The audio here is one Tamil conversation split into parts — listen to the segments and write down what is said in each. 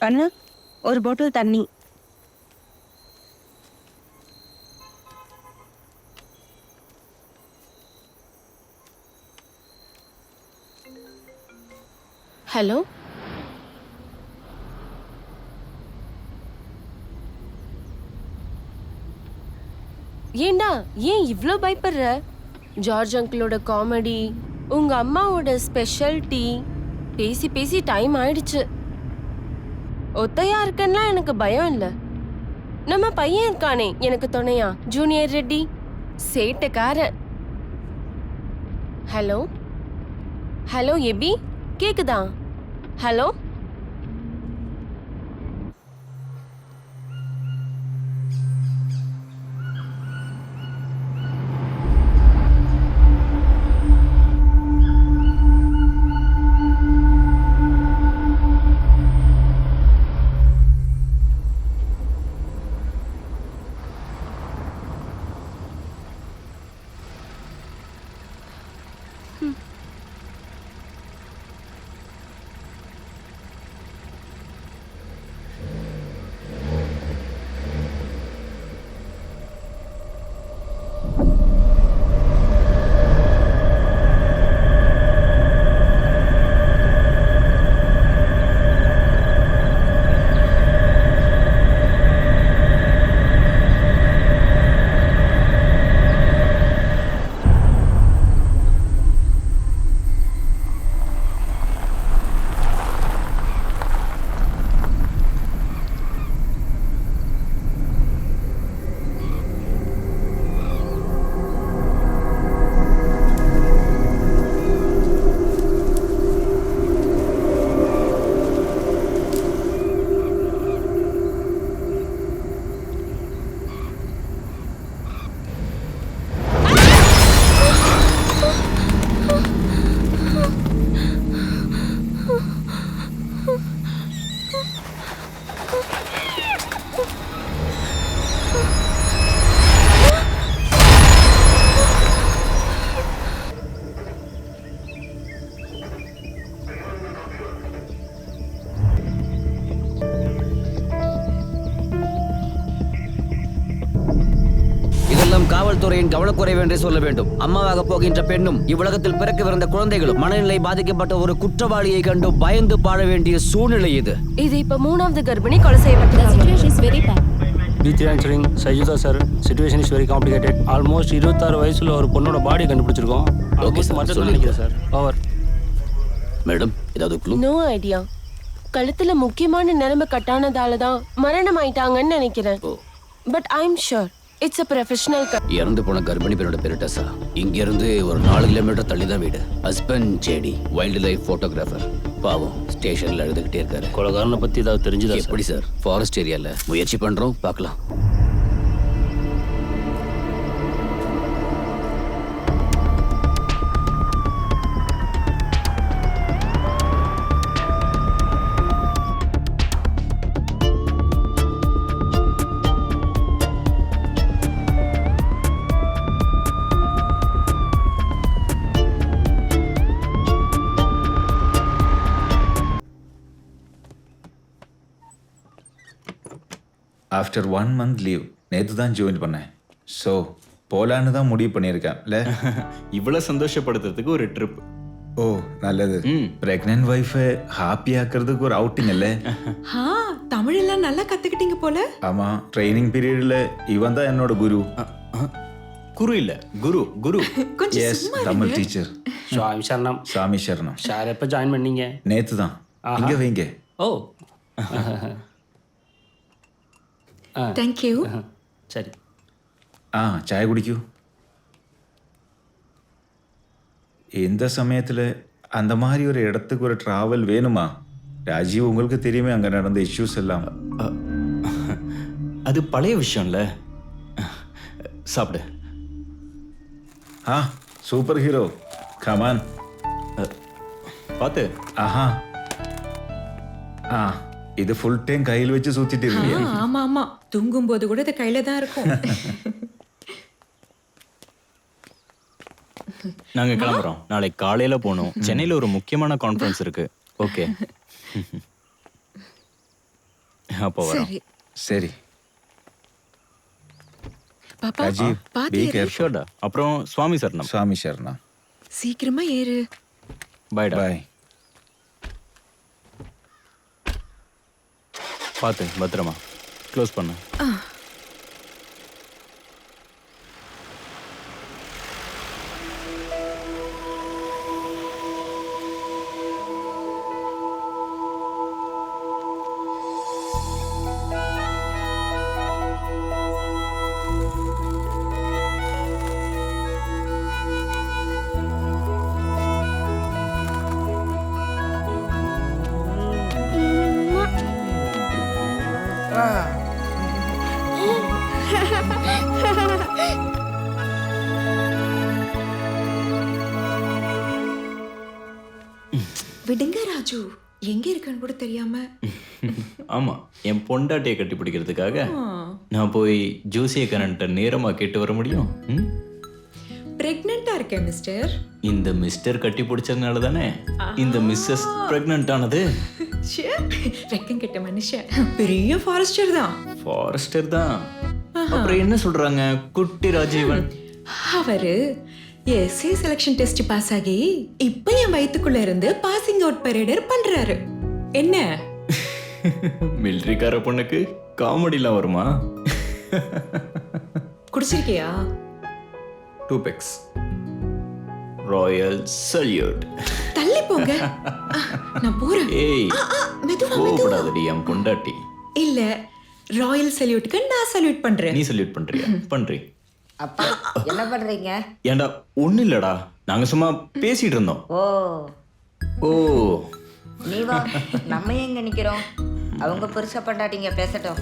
அண்ணா, ஒரு பாட்டில் தண்ணி. ஹலோ, ஏண்டா ஏன் இவ்ளோ பயப்படுற? ஜார்ஜ் அங்கிளோட காமெடி, உங்க அம்மாவோட ஸ்பெஷல் டீ, பேசி பேசி டைம் ஆயிடுச்சு. ஒத்தையா இருக்கேன்னா எனக்கு பயம் இல்ல. நம்ம பையன் இருக்கானே எனக்கு துணையா, ஜூனியர் ரெட்டி, சேட்டுக்காரன். ஹலோ ஹலோ எபி, கேக்குதா? ஹலோ, காவல்துறையின் கவனக்குறைவு என்றே சொல்ல வேண்டும். அம்மாவாக போகின்ற பெண்ணும் இவ்வுலகத்தில் பிறக்கவிருந்த குழந்தைகளும் மனநிலை பாதிக்கப்பட்ட ஒரு குற்றவாளியை கண்டு பயந்து பாழ வேண்டிய சூழ்நிலை இது. இது இப்ப 3வது கர்ப்பிணி கொலை செய்யப்பட்டது. Saijutha sir, situation is very complicated. Almost 26 வயசுல ஒரு பொண்ணோட பாடி கண்டுபிடிச்சிருக்கோம். ஓகே சார், சொல்லிக்கிறேன் சார். ஓவர். மேடம், ஏதாவது க்ளூ? No idea. கழுத்துல முக்கியமான நரம்பு கட்டானதால தான் மரணம் ஆயிட்டாங்கன்னு நினைக்கிறேன். But I am sure it's a professional. இறந்து போன கர்ப்பிணி பெண்ணோட பேரு டெசா. இங்க இருந்து ஒரு 4 கிலோமீட்டர் தள்ளி தான் வீடு. Husband JD, wildlife photographer. பாவம், ஸ்டேஷன்ல எழுதுகிட்டே இருக்காரு. கொலைகாரனை பத்தி ஏதாவது தெரிஞ்சுதா? எப்படி சார்? ஃபாரஸ்ட் ஏரியால முயற்சி பண்றோம், பார்க்கலாம். ஆஃப்டர் 1 month லீவ் நேற்று தான் ஜாயின் பண்ணேன். ஸோ போலான்னு தான் முடிவு பண்ணியிருக்கேன்ல. இவ்வளோ சந்தோஷப்படுத்துறதுக்கு ஒரு ட்ரிப். ஓ நல்லது. பிரெக்னன்ட் ஒய்ஃபை ஹாப்பி ஆக்கிறதுக்கு ஒரு அவுட்டிங் இல்லை? தமிழ் எல்லாம் நல்லா கத்துக்கிட்டீங்க போல. ஆமாம், ட்ரைனிங் பீரியடில் இவன் தான் என்னோட குரு. குரு இல்லை, குரு குரு. Yes, Tamil teacher. சாமி சரணம். சாமி சரணம். சார் எப்போ ஜாயின் பண்ணீங்க? நேற்று தான். இங்கே வைங்க. ஓ தேங்க்யூ. சரி. சாய குடிக்கൂ. இந்த சமயத்தில் அந்த மாதிரி ஒரு இடத்துக்கு ஒரு ட்ராவல் வேணுமா? ராஜீவ், உங்களுக்கு தெரியுமே அங்கே நடந்த இஷ்யூஸ் எல்லாம். அது பழைய விஷயம்ல. சாப்பிடு. Super hero, come on. பார்த்து. இது ஃபுல் டைம் கையில் வச்சு சுத்திட்டு இருக்கீங்க. ஆமா ஆமா, தூங்கும் போது கூட இது கையில தான் இருக்கும். நாங்க கிளம்புறோம். நாளைக்கு காலையில போகணும். சென்னையில ஒரு முக்கியமான கான்ஃபரன்ஸ் இருக்கு. ஓகே. அப்போ வரோம். சரி. சரி பாப்பா ராஜீவ் பாத்து பி ஏறு. கேர்ஃபுல். ஷோர்டா. அப்புறம் சுவாமி சரணம். சுவாமி சரணா. சீக்கிரமா ஏறு. பாய்டா. பாய். பார்த்து பத்திரமா க்ளோஸ் பண்ணு. விடுங்க ராஜு, எங்க இருக்கான்னு கூட தெரியாம. ஆமா, என் பொண்டாட்டியை கட்டி பிடிக்கிறதுக்காக ஆ. நான் போய் ஜோசியக்காரன்ட்ட நேரமா கேட்டு வர முடியும். ம்? பிரெக்னெண்டா இருக்கேன் மிஸ்டர். இந்த மிஸ்டர் கட்டி பிடிச்சதுனால தானே இந்த மிஸ்ஸஸ் பிரெக்னன்ட் ஆனது. ச்சே, ரெக்கம் கெட்ட மனுஷன். பெரிய ஃபாரஸ்டர் தான் ஃபாரஸ்டர் தான். அப்புறம் என்ன சொல்றாங்க குட்டி ராஜீவன்? அவரு. எஸ்ஏ செலக்ஷன் டெஸ்ட் பாஸ் ஆகி இப்ப என் வயித்துக்குள்ள இருந்து பாசிங் அவுட் பரேடர் பண்றாரு. என்ன மிலிட்ரிக்கார பொண்ணுக்கு காமெடிலாம் வருமா? குடிச்சிருக்கியா? 2 பெக்ஸ். Royal salute. தள்ளி போங்க. நான் போறேன். ஏய், மெதுவா மெதுவா. கோபப்படாதடி என் பொண்டாட்டி. இல்ல, ராயல் சல்யூட்க்கு நான் சல்யூட் பண்றேன். நீ சல்யூட் பண்றியா? பண்றி. அப்பா என்ன பண்றீங்க? ஏண்டா ஒன்றும் இல்லடா, நாங்க சும்மா பேசிட்டு இருந்தோம். ஓ, ஓ, நீ வா, நம்ம எங்க நிக்கிறோம்? அவங்க புருஷ பண்டாட்டிங்க பேசட்டும்.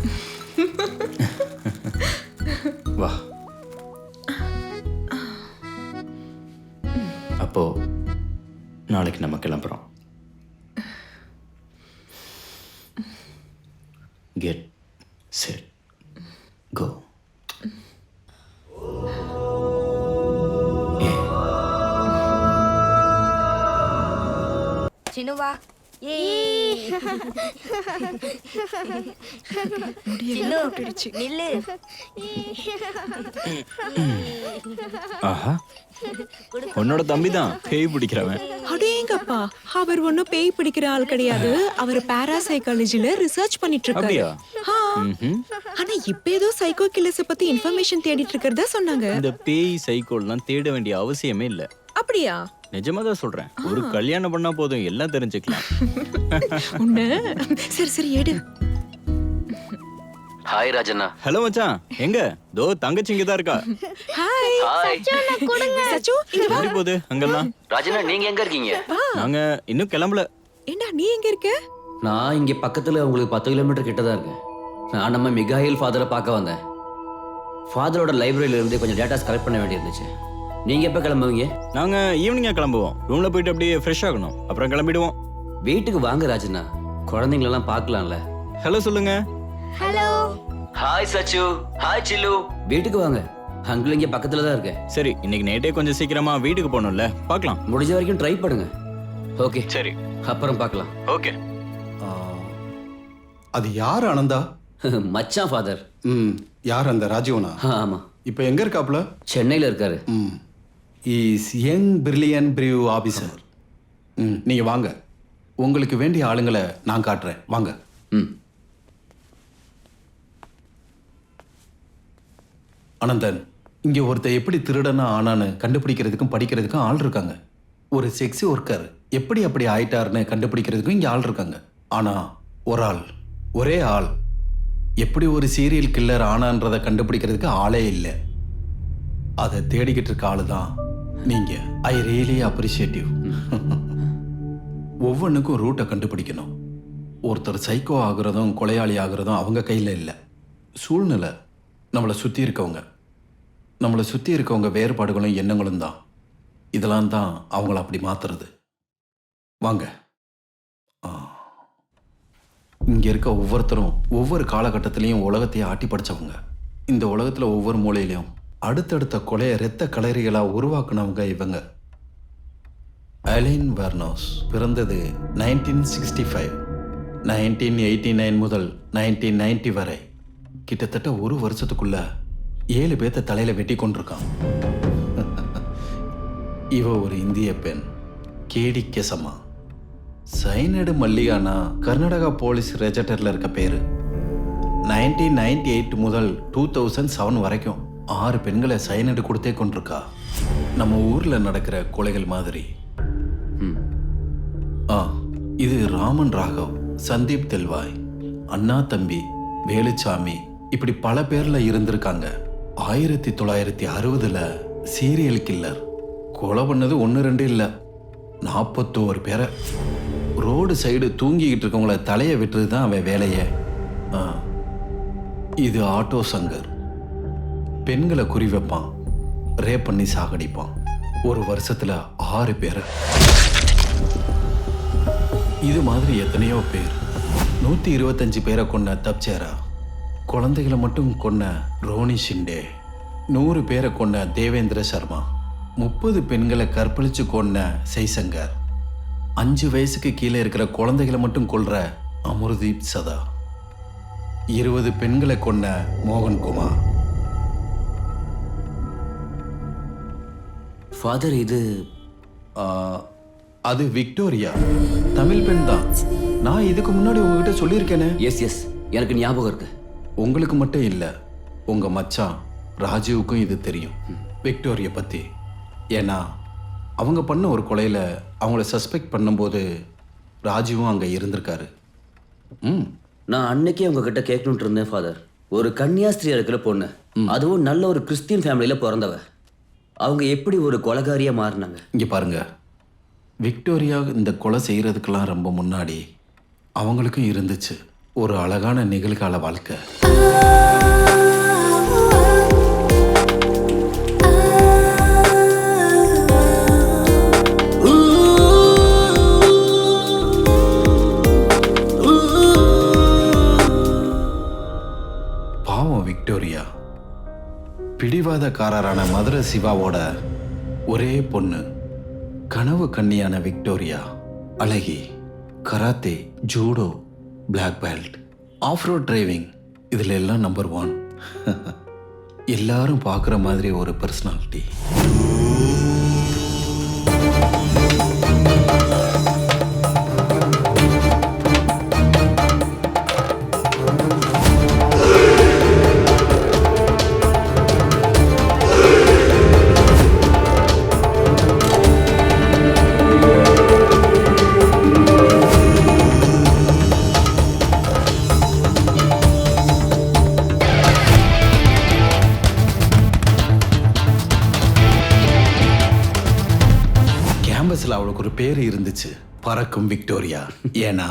வா. அப்போ நாளைக்கு நம்ம கிளம்புறோம். Get set go. சினுவா, ஏய் சினு, நில்லு. ஆஹா, உன்னோட தம்பி தான் பேய் பிடிக்கிறவன். அடேங்கப்பா, அவர் ஒன்னும் பேய் பிடிக்கிற ஆள் கிடையாது. அவர் பாராசைக்காலஜில ரிசர்ச் பண்ணிட்டு இருக்காரு. அப்படியா? ஆ. ம்ஹும். ஆனா இப்ப ஏதோ சைக்கோ கில்லர்ஸ் பத்தி இன்ஃபர்மேஷன் தேடிட்டு இருக்கிறதா சொன்னாங்க. இந்த பேய் சைக்கோல்லாம் தேட வேண்டிய அவசியமே இல்ல. அப்படியா? நிஜமா தான் சொல்றேன். ஒரு கல்யாணம் பண்ணா போதும், எல்லாம் தெரிஞ்சுக்கலாம். உன்ன சரி சரி எடு. ஹாய் ராஜண்ணா. ஹலோ மச்சான், எங்க? தோ தங்கச்சி இங்க தான் இருக்கா. ஹாய் ஹாய் சச்சு, இங்க வா. எப்படி போகுது அங்கெல்லாம்? ராஜண்ணா, நீங்க எங்க இருக்கீங்க? நாங்க இன்னும் கிளம்பல. ஏண்டா நீ எங்க இருக்க? நான் இங்க பக்கத்துல உங்களுக்கு 10 கிலோமீட்டர் கிட்ட தான் இருக்கேன். நான் நம்ம மிகாயில் ஃபாதரை பார்க்க வந்தேன். ஃபாதரோட லைப்ரரியில இருந்து கொஞ்சம் டேட்டாஸ் கலெக்ட் பண்ண வேண்டியிருந்துச்சு. நீங்க எப்ப கிளம்புவீங்க? நாங்க ஈவினிங்கா கிளம்புவோம். ரூம்ல போயிட்டு அப்படியே ஃப்ரெஷ் ஆகணும், அப்புறம் கிளம்பிடுவோம். வீட்டுக்கு வாங்க ராஜண்ணா, குழந்தைங்களெல்லாம் பார்க்கலாம்ல. ஹலோ சொல்லுங்க. ஹாய் சச்சு. ஹாய் சில்லு. வீட்டுக்கு வாங்க, அங்கிள் இங்க பக்கத்துல தான் இருக்கேன். சரி, இன்னைக்கு நைட்டே கொஞ்சம் சீக்கிரமா வீட்டுக்கு போகணும்ல, பார்க்கலாம். முடிஞ்ச வரைக்கும் ட்ரை பண்ணுங்க. ஓகே சரி, அப்புறம் பார்க்கலாம். ஓகே. அது யார் ஆனந்தா? மச்சான் ஃபாதர். யார் அந்த ராஜீவனா? ஆமா, இப்போ எங்க இருக்காப்ல? சென்னையில இருக்காரு. Is young brilliant brave officer. நீங்க வாங்க, உங்களுக்கு வேண்டிய ஆளுங்களை நான் காட்டுறேன். வாங்க. அனந்தன், இங்க ஒருத்தர் எப்படி திருடனா ஆனான்னு கண்டுபிடிக்கிறதுக்கும் படிக்கிறதுக்கும் ஆள் இருக்காங்க. ஒரு செக்ஸி ஒர்க்கர் எப்படி அப்படி ஆயிட்டாருன்னு கண்டுபிடிக்கிறதுக்கும் இங்க ஆள் இருக்காங்க. ஆனா ஒரு ஆள், ஒரே ஆள் எப்படி ஒரு சீரியல் கில்லர் ஆனான்றதை கண்டுபிடிக்கிறதுக்கு ஆளே இல்லை. அதை தேடிக்கிட்டு இருக்க ஆளு தான் நீங்க. I really appreciative. ஒவ்வொன்றுக்கும் ரூட்டை கண்டுபிடிக்கணும். ஒருத்தர் சைக்கோ ஆகுறதும் கொலையாளி ஆகுறதும் அவங்க கையில் இல்லை. சூழ்நிலை, நம்மளை சுற்றி இருக்கவங்க வேறுபாடுகளும் எண்ணங்களும் தான். இதெல்லாம் தான் அவங்கள அப்படி மாத்துறது. வாங்க. இங்கே இருக்க ஒவ்வொருத்தரும் ஒவ்வொரு காலகட்டத்திலையும் உலகத்தையே ஆட்டி படித்தவங்க. இந்த உலகத்தில் ஒவ்வொரு மூலையிலையும் அடுத்தடுத்த கொலையை இரத்த களரிகளாக உருவாக்குனவங்க இவங்க. அலைன் வெர்னோஸ் பிறந்தது 1965. 1989 முதல் 1990 வரை கிட்டத்தட்ட ஒரு வருஷத்துக்குள்ள 7 பேர்த்த தலையில வெட்டி கொண்டிருக்கான். இவ ஒரு இந்திய பெண், கேடி கெசமா. சைனடு மல்லிகானா கர்நாடகா போலீஸ் ரெஜிஸ்டர்ல இருக்க பேரு. 1998 முதல் 2007 வரைக்கும் 6 பெண்களை சைனடு கொடுத்தே கொண்டிருக்கா. நம்ம ஊர்ல நடக்கிற கொலைகள் மாதிரி. இது ராமன் ராகவ், சந்தீப் தெல்வாய், அண்ணா தம்பி, வேலுச்சாமி, இப்படி பல பேர்ல இருந்திருக்காங்க. 1960ல் சீரியல் கில்லர் கொலை பண்ணது 1-2 இல்லை, 41 பேரை. ரோடு சைடு தூங்கிக்கிட்டு இருக்கவங்கள தலையை விட்டுறது தான் அவன் வேலையே. இது ஆட்டோ சங்கர். பெண்களை குறி வைப்பான், ரேப் பண்ணி சாகடிப்பான். ஒரு வருஷத்துல 6 பேர். இது மாதிரி எத்தனையோ பேர். 125 பேரை கொன்ன தப்சேரா, குழந்தைகளை மட்டும் கொன்ன ரோனி ஷிண்டே, 100 பேரை கொன்ன தேவேந்திர சர்மா, 30 பெண்களை கற்பழிச்சு கொன்ன ஜெய்சங்கர், 5 வயசுக்கு கீழே இருக்கிற குழந்தைகளை மட்டும் கொல்ற அமர்தீப் சதா, 20 பெண்களை கொன்ன மோகன்குமார். ஃபாதர், இது அது விக்டோரியா, தமிழ் பெண் தான். நான் இதுக்கு முன்னாடி உங்ககிட்ட சொல்லியிருக்கேனே. எஸ், எனக்கு ஞாபகம் இருக்கு. உங்களுக்கு மட்டும் இல்லை, உங்க மச்சான் ராஜீவுக்கும் இது தெரியும் விக்டோரியா பத்தி. ஏன்னா அவங்க பண்ண ஒரு கொலையில அவங்கள சஸ்பெக்ட் பண்ணும்போது ராஜீவும் அங்க இருந்திருக்காரு. நான் அன்னைக்கே உங்ககிட்ட கேட்கணும்னு இருந்தேன் ஃபாதர். ஒரு கன்னியாஸ்திரியா இருக்கிற பொண்ணு, அதுவும் நல்ல ஒரு கிறிஸ்டியன் ஃபேமிலியில பிறந்தவ, அவங்க எப்படி ஒரு கொலைகாரியா மாறினாங்க? இங்க பாருங்க, விக்டோரியா இந்த கொலை செய்யறதுக்கெல்லாம் ரொம்ப முன்னாடி அவங்களுக்கும் இருந்துச்சு ஒரு அழகான நிகழ்கால வாழ்க்கை. பாவம் விக்டோரியா, பிடிவாதக்காரரான மதுரை சிவாவோட ஒரே பொண்ணு. கனவு கன்னியான விக்டோரியா அழகி, karate, judo, black belt, off road driving, இதில் எல்லாம் நம்பர் 1. எல்லாரும் பார்க்குற மாதிரி ஒரு பர்சனாலிட்டி. அவளுக்கு ஒரு பேர் இருந்துச்சு, பறக்கும் விக்டோரியா. ஏன்னா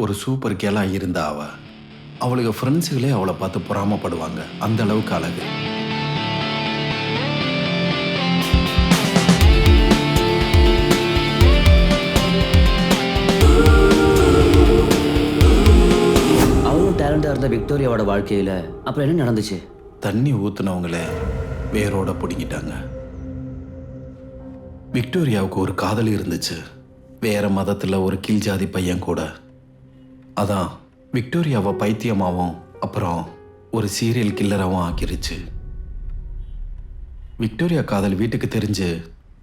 ஒரு சூப்பர் கேலா இருந்தா அவளுக்கு ஃப்ரெண்ட்ஸுகளே அவளை பார்த்து பொறாமப்படுவாங்க, அந்த அளவுக்கு அழகு. அவளும் டேலண்டா இருந்த விக்டோரியாவோட வாழ்க்கையில அப்புறம் என்ன நடந்துச்சு? தண்ணி ஊத்துனவங்கள வேரோட பிடிக்கிட்டாங்க. விக்டோரியாவுக்கு ஒரு காதலி இருந்துச்சு, வேற மதத்துல ஒரு கீழ் ஜாதி பையன் கூட. அதான் விக்டோரியாவை பைத்தியமாவும் அப்புறம் ஒரு சீரியல் கில்லராகவும் ஆக்கிருச்சு. விக்டோரியா காதல் வீட்டுக்கு தெரிஞ்சு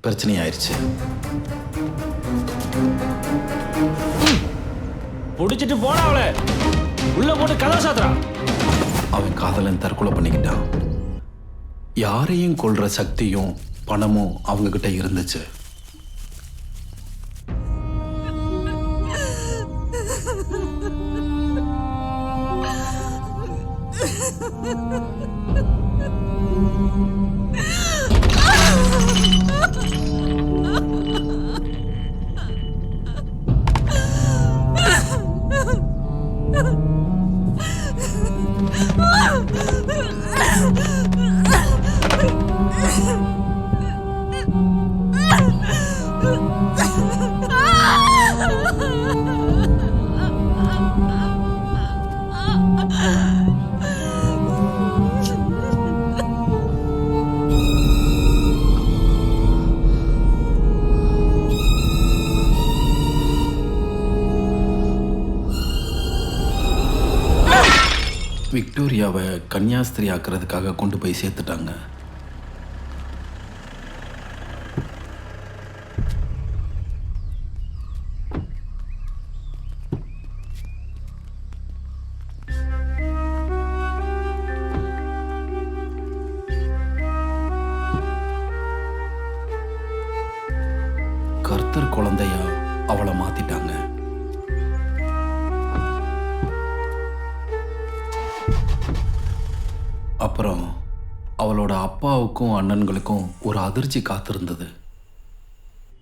பிரச்சனை ஆயிடுச்சு. புடிச்சிட்டு போன அவளை உள்ள போட்டு கதவை சாத்துறா. அவன் காதலன் தற்கொலை பண்ணிக்கிட்டான். யாரையும் கொல்ற சக்தியும் பணமும் அவங்க கிட்ட இருந்துச்சு. விக்டோரியாவை கன்னியாஸ்திரி ஆக்கிறதுக்காக கொண்டு போய் சேர்த்துட்டாங்க. கர்த்தர் குழந்தையா அவளை மாத்திட்டாங்க. அப்புறம் அவளோட அப்பாவுக்கும் அண்ணன்களுக்கும் ஒரு அதிர்ச்சி காத்திருந்தது.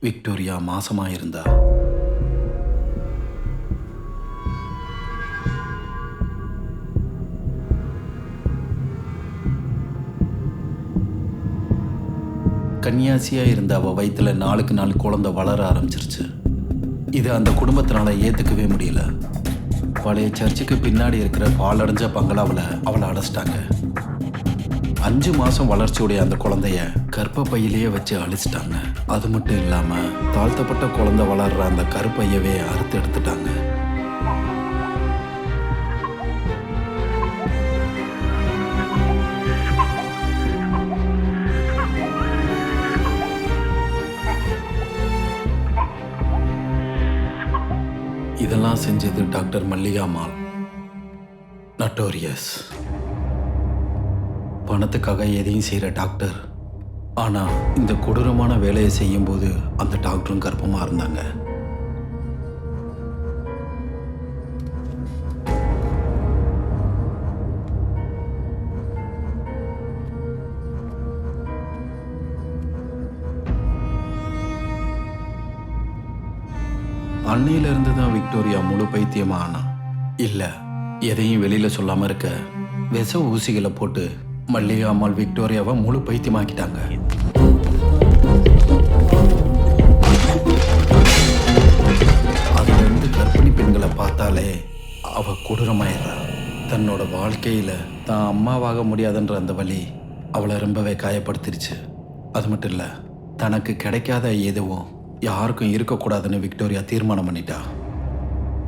விக்டோரியா மாசமா இருந்தா. கன்னியாசியா இருந்த அவ வயித்துல நாளுக்கு நாள் குழந்தை வளர ஆரம்பிச்சிருச்சு. இது அந்த குடும்பத்தினால ஏத்துக்கவே முடியல. பழைய சர்ச்சுக்கு பின்னாடி இருக்கிற பாலடைஞ்ச பங்களாவில் அவளை அடைச்சிட்டாங்க. 5 மாசம் வளர்ச்சியுடைய அந்த குழந்தைய கர்ப்பப்பையிலேயே வச்சு அழிச்சிட்டாங்க. அது மட்டும் இல்லாம தாழ்த்தப்பட்ட குழந்தை வளர்ற அந்த கருப்பையவே அறுத்து எடுத்துட்டாங்க. இதெல்லாம் செஞ்சது டாக்டர் மல்லிகாம்மாள். நட்டோரியஸ். பணத்துக்காக எதையும் செய்கிற டாக்டர். ஆனால் இந்த கொடூரமான வேலையை செய்யும்போது அந்த டாக்டரும் கர்ப்பமாக இருந்தாங்க. அன்னையிலிருந்து தான் விக்டோரியா முழு பைத்தியமா ஆனா. இல்லை, எதையும் வெளியில் சொல்லாமல் இருக்க விஷ ஊசிகளை போட்டு மல்லிகா அம்மாள் விக்டோரியாவை முழு பைத்தியமாக்கிட்டாங்க. அதுலேருந்து கர்ப்பிணி பெண்களை பார்த்தாலே அவ கொடூரமாயிடுறா. தன்னோட வாழ்க்கையில் தான் அம்மாவாக முடியாதுன்ற அந்த வலி அவளை ரொம்பவே காயப்படுத்திருச்சு. அது மட்டும் இல்லை, தனக்கு கிடைக்காத எதுவும் யாருக்கும் இருக்கக்கூடாதுன்னு விக்டோரியா தீர்மானம் பண்ணிட்டா.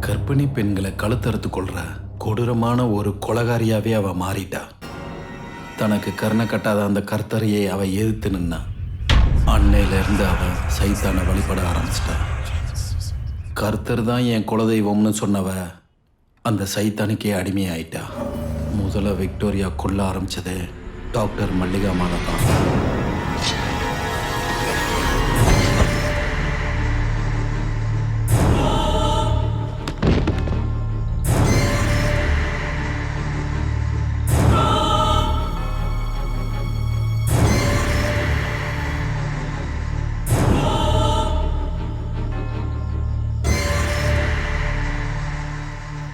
கர்ப்பிணி பெண்களை கழுத்தறுத்து கொள்ற கொடூரமான ஒரு கொலகாரியாவே அவ மாறிட்டா. தனக்கு கருணை கட்டாத அந்த கர்த்தரையே அவ எதிர்த்து நின்னா. அன்னையிலிருந்து அவ சைத்தானை வழிபட ஆரம்பிச்சிட்டா. கர்த்தர் தான் என் குலதெய்வம்னு சொன்னவ அந்த சைத்தானுக்கே அடிமையாயிட்டா. முதல்ல விக்டோரியா கொல்ல ஆரம்பிச்சதே டாக்டர் மல்லிகாம்மாளை தான்.